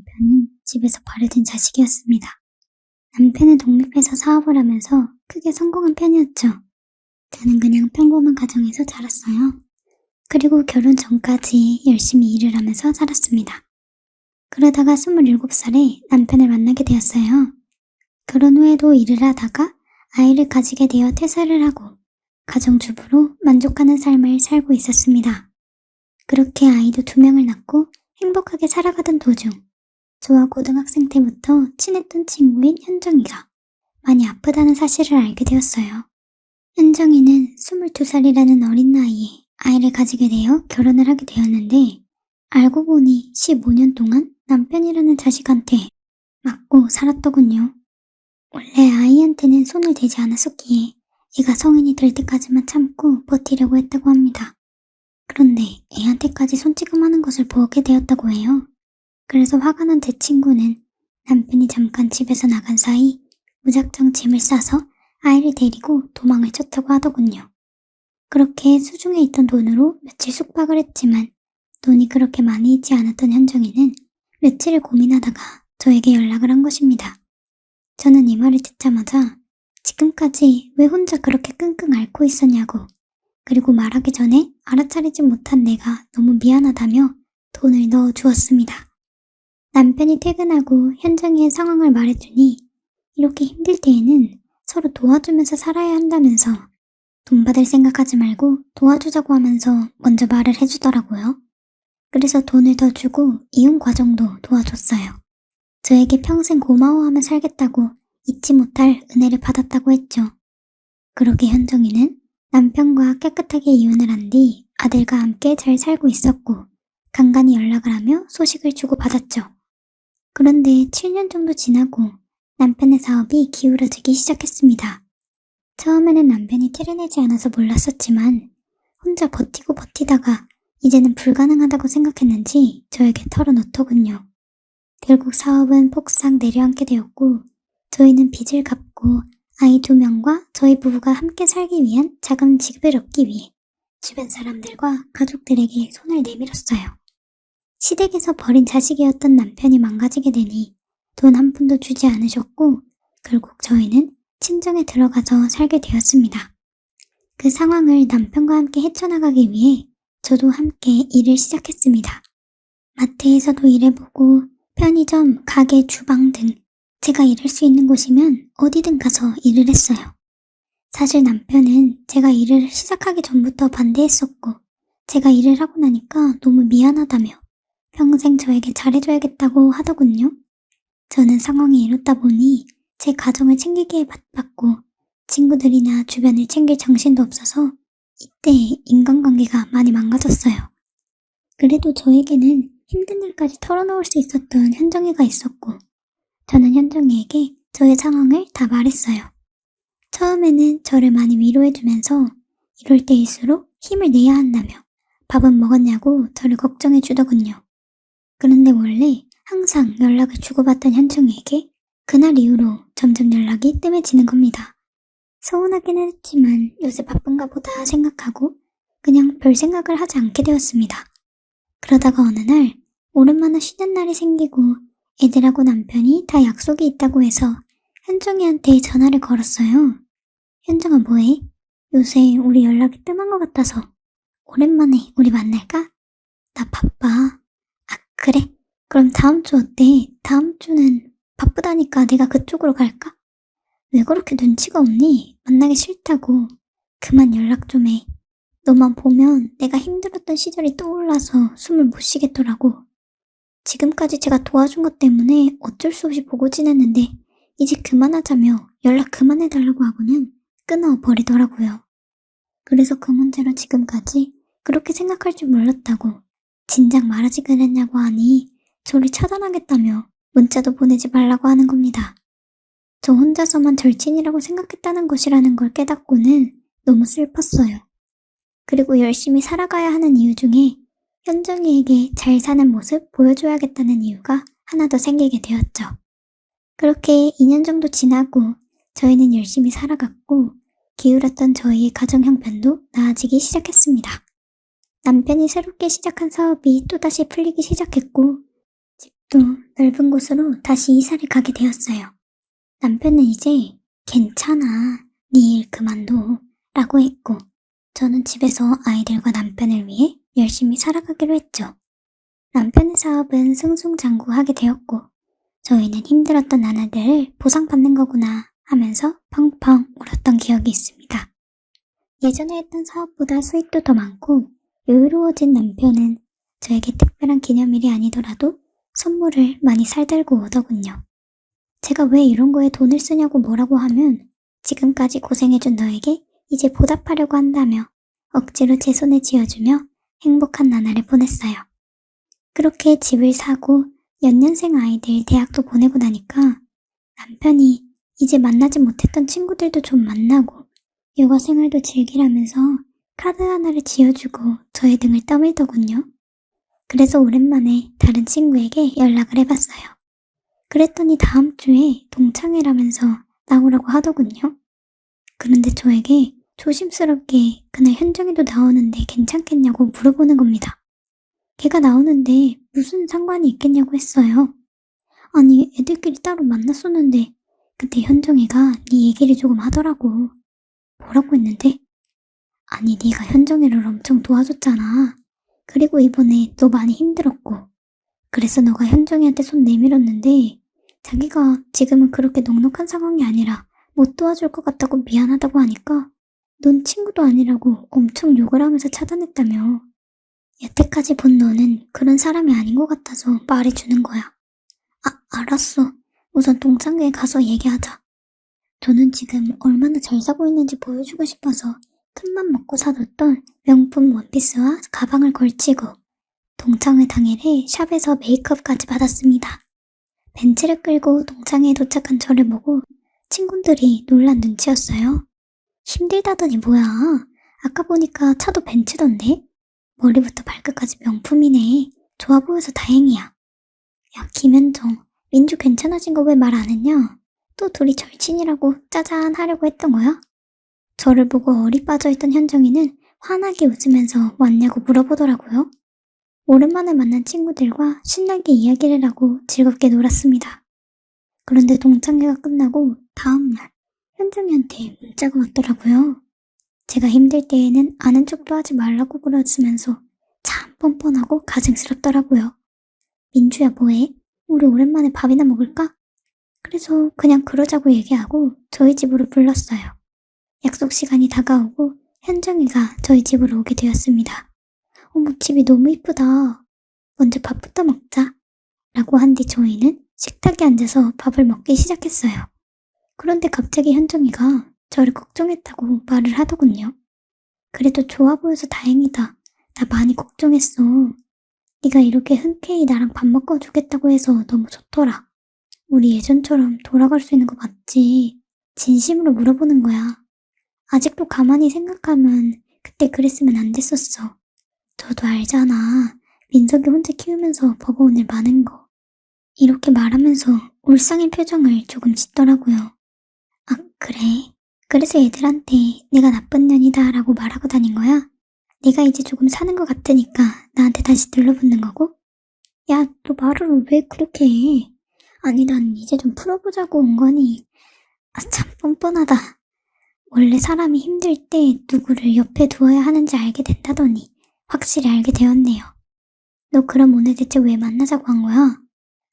남편은 집에서 버려진 자식이었습니다. 남편은 독립해서 사업을 하면서 크게 성공한 편이었죠. 저는 그냥 평범한 가정에서 자랐어요. 그리고 결혼 전까지 열심히 일을 하면서 살았습니다. 그러다가 27살에 남편을 만나게 되었어요. 결혼 후에도 일을 하다가 아이를 가지게 되어 퇴사를 하고 가정주부로 만족하는 삶을 살고 있었습니다. 그렇게 아이도 2명을 낳고 행복하게 살아가던 도중 저와 고등학생 때부터 친했던 친구인 현정이가 많이 아프다는 사실을 알게 되었어요. 현정이는 22살이라는 어린 나이에 아이를 가지게 되어 결혼을 하게 되었는데 알고 보니 15년 동안 남편이라는 자식한테 맞고 살았더군요. 원래 아이한테는 손을 대지 않았었기에 애가 성인이 될 때까지만 참고 버티려고 했다고 합니다. 그런데 애한테까지 손찌검하는 것을 보게 되었다고 해요. 그래서 화가 난 제 친구는 남편이 잠깐 집에서 나간 사이 무작정 짐을 싸서 아이를 데리고 도망을 쳤다고 하더군요. 그렇게 수중에 있던 돈으로 며칠 숙박을 했지만 돈이 그렇게 많이 있지 않았던 현정이는 며칠을 고민하다가 저에게 연락을 한 것입니다. 저는 이 말을 듣자마자 지금까지 왜 혼자 그렇게 끙끙 앓고 있었냐고, 그리고 말하기 전에 알아차리지 못한 내가 너무 미안하다며 돈을 넣어 주었습니다. 남편이 퇴근하고 현정이의 상황을 말해주니 이렇게 힘들 때에는 서로 도와주면서 살아야 한다면서 돈 받을 생각하지 말고 도와주자고 하면서 먼저 말을 해주더라고요. 그래서 돈을 더 주고 이혼 과정도 도와줬어요. 저에게 평생 고마워하며 살겠다고 잊지 못할 은혜를 받았다고 했죠. 그렇게 현정이는 남편과 깨끗하게 이혼을 한 뒤 아들과 함께 잘 살고 있었고 간간히 연락을 하며 소식을 주고받았죠. 그런데 7년 정도 지나고 남편의 사업이 기울어지기 시작했습니다. 처음에는 남편이 티를 내지 않아서 몰랐었지만 혼자 버티고 버티다가 이제는 불가능하다고 생각했는지 저에게 털어놓더군요. 결국 사업은 폭삭 내려앉게 되었고 저희는 빚을 갚고 아이 2명과 저희 부부가 함께 살기 위한 자금 지급을 얻기 위해 주변 사람들과 가족들에게 손을 내밀었어요. 시댁에서 버린 자식이었던 남편이 망가지게 되니 돈 한 푼도 주지 않으셨고 결국 저희는 친정에 들어가서 살게 되었습니다. 그 상황을 남편과 함께 헤쳐나가기 위해 저도 함께 일을 시작했습니다. 마트에서도 일해보고 편의점, 가게, 주방 등 제가 일할 수 있는 곳이면 어디든 가서 일을 했어요. 사실 남편은 제가 일을 시작하기 전부터 반대했었고 제가 일을 하고 나니까 너무 미안하다며 평생 저에게 잘해줘야겠다고 하더군요. 저는 상황이 이렇다 보니 제 가정을 챙기기에 바빴고 친구들이나 주변을 챙길 정신도 없어서 이때 인간관계가 많이 망가졌어요. 그래도 저에게는 힘든 일까지 털어놓을 수 있었던 현정이가 있었고 저는 현정이에게 저의 상황을 다 말했어요. 처음에는 저를 많이 위로해주면서 이럴 때일수록 힘을 내야 한다며 밥은 먹었냐고 저를 걱정해 주더군요. 그런데 원래 항상 연락을 주고받던 현정이에게 그날 이후로 점점 연락이 뜸해지는 겁니다. 서운하기는 했지만 요새 바쁜가 보다 생각하고 그냥 별 생각을 하지 않게 되었습니다. 그러다가 어느 날 오랜만에 쉬는 날이 생기고 애들하고 남편이 다 약속이 있다고 해서 현정이한테 전화를 걸었어요. 현정아 뭐해? 요새 우리 연락이 뜸한 것 같아서 오랜만에 우리 만날까? 나 바빠. 아 그래? 그럼 다음 주 어때? 다음 주는 바쁘다니까 내가 그쪽으로 갈까? 왜 그렇게 눈치가 없니? 만나기 싫다고. 그만 연락 좀 해. 너만 보면 내가 힘들었던 시절이 떠올라서 숨을 못 쉬겠더라고. 지금까지 제가 도와준 것 때문에 어쩔 수 없이 보고 지냈는데 이제 그만하자며 연락 그만해달라고 하고는 끊어버리더라고요. 그래서 그 문제로 지금까지 그렇게 생각할 줄 몰랐다고 진작 말하지 그랬냐고 하니 저를 차단하겠다며 문자도 보내지 말라고 하는 겁니다. 저 혼자서만 절친이라고 생각했다는 것이라는 걸 깨닫고는 너무 슬펐어요. 그리고 열심히 살아가야 하는 이유 중에 현정이에게 잘 사는 모습 보여줘야겠다는 이유가 하나 더 생기게 되었죠. 그렇게 2년 정도 지나고 저희는 열심히 살아갔고 기울었던 저희의 가정 형편도 나아지기 시작했습니다. 남편이 새롭게 시작한 사업이 또다시 풀리기 시작했고 집도 넓은 곳으로 다시 이사를 가게 되었어요. 남편은 이제 괜찮아, 네 일 그만둬 라고 했고 저는 집에서 아이들과 남편을 위해 열심히 살아가기로 했죠. 남편의 사업은 승승장구하게 되었고 저희는 힘들었던 나날들을 보상받는 거구나 하면서 펑펑 울었던 기억이 있습니다. 예전에 했던 사업보다 수익도 더 많고 여유로워진 남편은 저에게 특별한 기념일이 아니더라도 선물을 많이 살들고 오더군요. 제가 왜 이런 거에 돈을 쓰냐고 뭐라고 하면 지금까지 고생해준 너에게 이제 보답하려고 한다며 억지로 제 손에 쥐어주며 행복한 나날을 보냈어요. 그렇게 집을 사고 연년생 아이들 대학도 보내고 나니까 남편이 이제 만나지 못했던 친구들도 좀 만나고 여가 생활도 즐기라면서 카드 하나를 지어주고 저의 등을 떠밀더군요. 그래서 오랜만에 다른 친구에게 연락을 해봤어요. 그랬더니 다음 주에 동창회라면서 나오라고 하더군요. 그런데 저에게 조심스럽게 그날 현정이도 나오는데 괜찮겠냐고 물어보는 겁니다. 걔가 나오는데 무슨 상관이 있겠냐고 했어요. 아니 애들끼리 따로 만났었는데 그때 현정이가 네 얘기를 조금 하더라고. 뭐라고 했는데? 아니 네가 현정이를 엄청 도와줬잖아. 그리고 이번에 너 많이 힘들었고 그래서 너가 현정이한테 손 내밀었는데 자기가 지금은 그렇게 넉넉한 상황이 아니라 못 도와줄 것 같다고 미안하다고 하니까 넌 친구도 아니라고 엄청 욕을 하면서 차단했다며. 여태까지 본 너는 그런 사람이 아닌 것 같아서 말해주는 거야. 알았어. 우선 동창회에 가서 얘기하자. 저는 지금 얼마나 잘 사고 있는지 보여주고 싶어서 큰맘 먹고 사뒀던 명품 원피스와 가방을 걸치고 동창회 당일에 샵에서 메이크업까지 받았습니다. 벤츠를 끌고 동창회에 도착한 저를 보고 친구들이 놀란 눈치였어요. 힘들다더니 뭐야. 아까 보니까 차도 벤츠던데? 머리부터 발끝까지 명품이네. 좋아 보여서 다행이야. 야, 김현정, 민주 괜찮아진 거 왜 말 안 했냐? 또 둘이 절친이라고 짜잔 하려고 했던 거야? 저를 보고 어리 빠져있던 현정이는 환하게 웃으면서 왔냐고 물어보더라고요. 오랜만에 만난 친구들과 신나게 이야기를 하고 즐겁게 놀았습니다. 그런데 동창회가 끝나고 다음날 현정이한테 문자가 왔더라고요. 제가 힘들 때에는 아는 척도 하지 말라고 그러시면서 참 뻔뻔하고 가증스럽더라고요. 민주야 뭐해? 우리 오랜만에 밥이나 먹을까? 그래서 그냥 그러자고 얘기하고 저희 집으로 불렀어요. 약속 시간이 다가오고 현정이가 저희 집으로 오게 되었습니다. 어머 집이 너무 이쁘다. 먼저 밥부터 먹자. 라고 한 뒤 저희는 식탁에 앉아서 밥을 먹기 시작했어요. 그런데 갑자기 현정이가 저를 걱정했다고 말을 하더군요. 그래도 좋아 보여서 다행이다. 나 많이 걱정했어. 네가 이렇게 흔쾌히 나랑 밥 먹고 주겠다고 해서 너무 좋더라. 우리 예전처럼 돌아갈 수 있는 거 맞지? 진심으로 물어보는 거야. 아직도 가만히 생각하면 그때 그랬으면 안 됐었어. 너도 알잖아. 민석이 혼자 키우면서 버거운 일 많은 거. 이렇게 말하면서 울상인 표정을 조금 짓더라고요. 아, 그래. 그래서 애들한테 내가 나쁜 년이다 라고 말하고 다닌 거야? 네가 이제 조금 사는 것 같으니까 나한테 다시 들러붙는 거고? 야, 너 말을 왜 그렇게 해? 아니, 난 이제 좀 풀어보자고 온 거니. 참 뻔뻔하다. 원래 사람이 힘들 때 누구를 옆에 두어야 하는지 알게 된다더니 확실히 알게 되었네요. 너 그럼 오늘 대체 왜 만나자고 한 거야?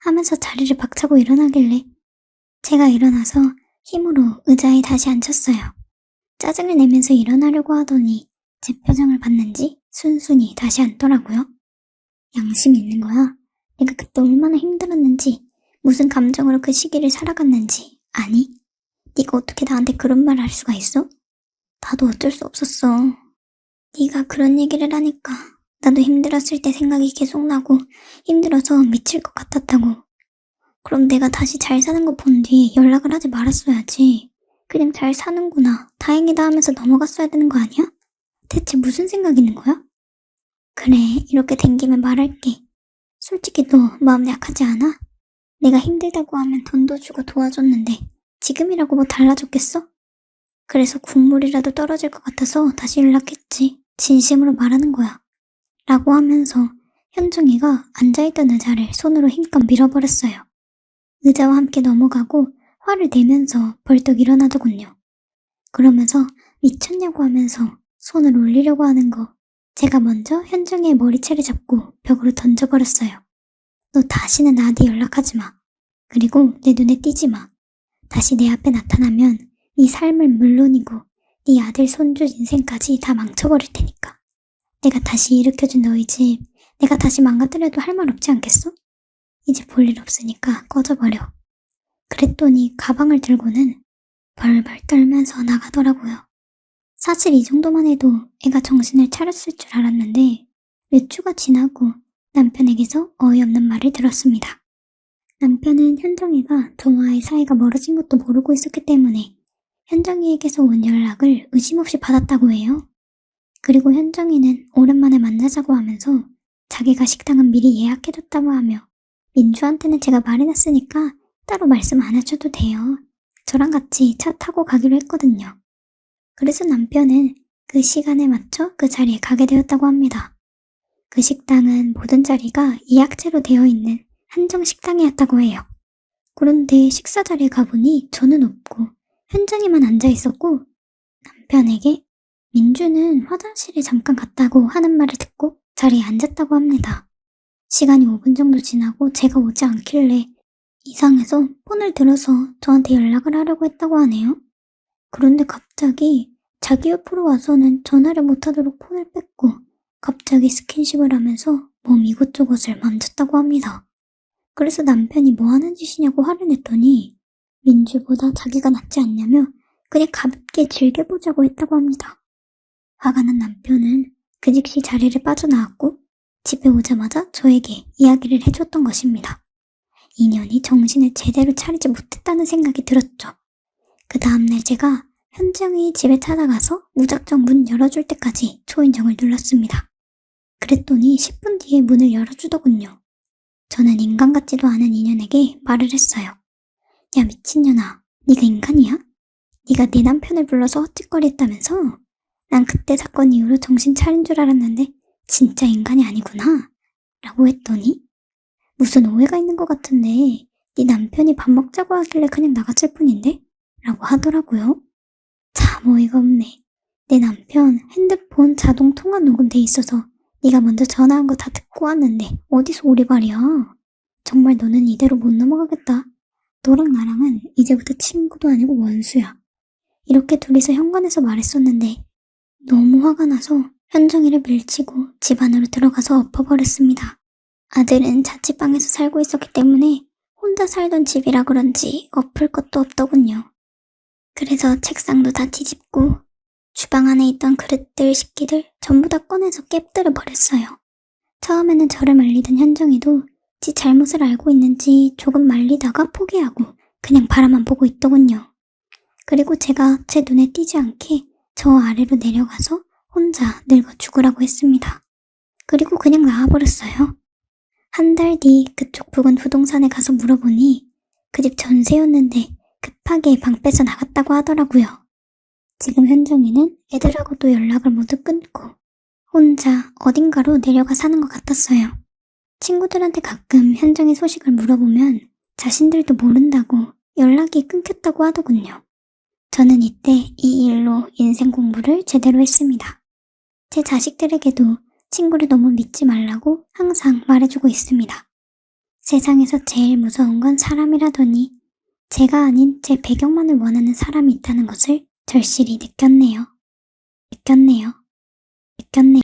하면서 자리를 박차고 일어나길래 제가 일어나서 힘으로 의자에 다시 앉혔어요. 짜증을 내면서 일어나려고 하더니 제 표정을 봤는지 순순히 다시 앉더라고요. 양심이 있는 거야. 내가 그때 얼마나 힘들었는지 무슨 감정으로 그 시기를 살아갔는지 아니? 네가 어떻게 나한테 그런 말을 할 수가 있어? 나도 어쩔 수 없었어. 네가 그런 얘기를 하니까 나도 힘들었을 때 생각이 계속 나고 힘들어서 미칠 것 같았다고. 그럼 내가 다시 잘 사는 거 본 뒤 연락을 하지 말았어야지. 그냥 잘 사는구나, 다행이다 하면서 넘어갔어야 되는 거 아니야? 대체 무슨 생각 있는 거야? 그래, 이렇게 된 김에 말할게. 솔직히 너 마음 약하지 않아? 내가 힘들다고 하면 돈도 주고 도와줬는데 지금이라고 뭐 달라졌겠어? 그래서 국물이라도 떨어질 것 같아서 다시 연락했지. 진심으로 말하는 거야. 라고 하면서 현중이가 앉아있던 의자를 손으로 힘껏 밀어버렸어요. 의자와 함께 넘어가고 화를 내면서 벌떡 일어나더군요. 그러면서 미쳤냐고 하면서 손을 올리려고 하는 거 제가 먼저 현중이의 머리채를 잡고 벽으로 던져버렸어요. 너 다시는 나한테 연락하지 마. 그리고 내 눈에 띄지 마. 다시 내 앞에 나타나면 네 삶은 물론이고 네 아들 손주 인생까지 다 망쳐버릴 테니까. 내가 다시 일으켜준 너희 집 내가 다시 망가뜨려도 할 말 없지 않겠어? 이제 볼 일 없으니까 꺼져버려. 그랬더니 가방을 들고는 벌벌 떨면서 나가더라고요. 사실 이 정도만 해도 애가 정신을 차렸을 줄 알았는데 몇 주가 지나고 남편에게서 어이없는 말을 들었습니다. 남편은 현정이가 저와의 사이가 멀어진 것도 모르고 있었기 때문에 현정이에게서 온 연락을 의심없이 받았다고 해요. 그리고 현정이는 오랜만에 만나자고 하면서 자기가 식당은 미리 예약해뒀다고 하며 민주한테는 제가 말해놨으니까 따로 말씀 안 하셔도 돼요. 저랑 같이 차 타고 가기로 했거든요. 그래서 남편은 그 시간에 맞춰 그 자리에 가게 되었다고 합니다. 그 식당은 모든 자리가 예약제로 되어 있는 한정 식당이었다고 해요. 그런데 식사 자리에 가보니 저는 없고 현정이만 앉아 있었고 남편에게 민주는 화장실에 잠깐 갔다고 하는 말을 듣고 자리에 앉았다고 합니다. 시간이 5분 정도 지나고 제가 오지 않길래 이상해서 폰을 들어서 저한테 연락을 하려고 했다고 하네요. 그런데 갑자기 자기 옆으로 와서는 전화를 못하도록 폰을 뺐고 갑자기 스킨십을 하면서 몸 이곳저곳을 만졌다고 합니다. 그래서 남편이 뭐 하는 짓이냐고 화를 냈더니 민주보다 자기가 낫지 않냐며 그냥 가볍게 즐겨보자고 했다고 합니다. 화가 난 남편은 그 즉시 자리를 빠져나왔고 집에 오자마자 저에게 이야기를 해줬던 것입니다. 인연이 정신을 제대로 차리지 못했다는 생각이 들었죠. 그 다음날 제가 현정이 집에 찾아가서 무작정 문 열어줄 때까지 초인종을 눌렀습니다. 그랬더니 10분 뒤에 문을 열어주더군요. 저는 인간 같지도 않은 인연에게 말을 했어요. 야 미친년아, 네가 인간이야? 네가 네 남편을 불러서 헛짓거리했다면서? 난 그때 사건 이후로 정신 차린 줄 알았는데 진짜 인간이 아니구나 라고 했더니 무슨 오해가 있는 것 같은데 네 남편이 밥 먹자고 하길래 그냥 나갔을 뿐인데? 라고 하더라고요. 참 어이가 없네. 내 남편 핸드폰 자동 통화 녹음돼 있어서 네가 먼저 전화한 거 다 듣고 왔는데 어디서 오리발이야. 정말 너는 이대로 못 넘어가겠다. 너랑 나랑은 이제부터 친구도 아니고 원수야. 이렇게 둘이서 현관에서 말했었는데 너무 화가 나서 현정이를 밀치고 집 안으로 들어가서 엎어버렸습니다. 아들은 자취방에서 살고 있었기 때문에 혼자 살던 집이라 그런지 엎을 것도 없더군요. 그래서 책상도 다 뒤집고 주방 안에 있던 그릇들, 식기들 전부 다 꺼내서 깨뜨려 버렸어요. 처음에는 저를 말리던 현정이도 지 잘못을 알고 있는지 조금 말리다가 포기하고 그냥 바라만 보고 있더군요. 그리고 제가 제 눈에 띄지 않게 저 아래로 내려가서 혼자 늙어 죽으라고 했습니다. 그리고 그냥 나와버렸어요. 한 달 뒤 그쪽 부근 부동산에 가서 물어보니 그 집 전세였는데 급하게 방 빼서 나갔다고 하더라고요. 지금 현정이는 애들하고도 연락을 모두 끊고 혼자 어딘가로 내려가 사는 것 같았어요. 친구들한테 가끔 현정이 소식을 물어보면 자신들도 모른다고 연락이 끊겼다고 하더군요. 저는 이때 이 일로 인생 공부를 제대로 했습니다. 제 자식들에게도 친구를 너무 믿지 말라고 항상 말해주고 있습니다. 세상에서 제일 무서운 건 사람이라더니 제가 아닌 제 배경만을 원하는 사람이 있다는 것을 절실히 느꼈네요. 느꼈네요.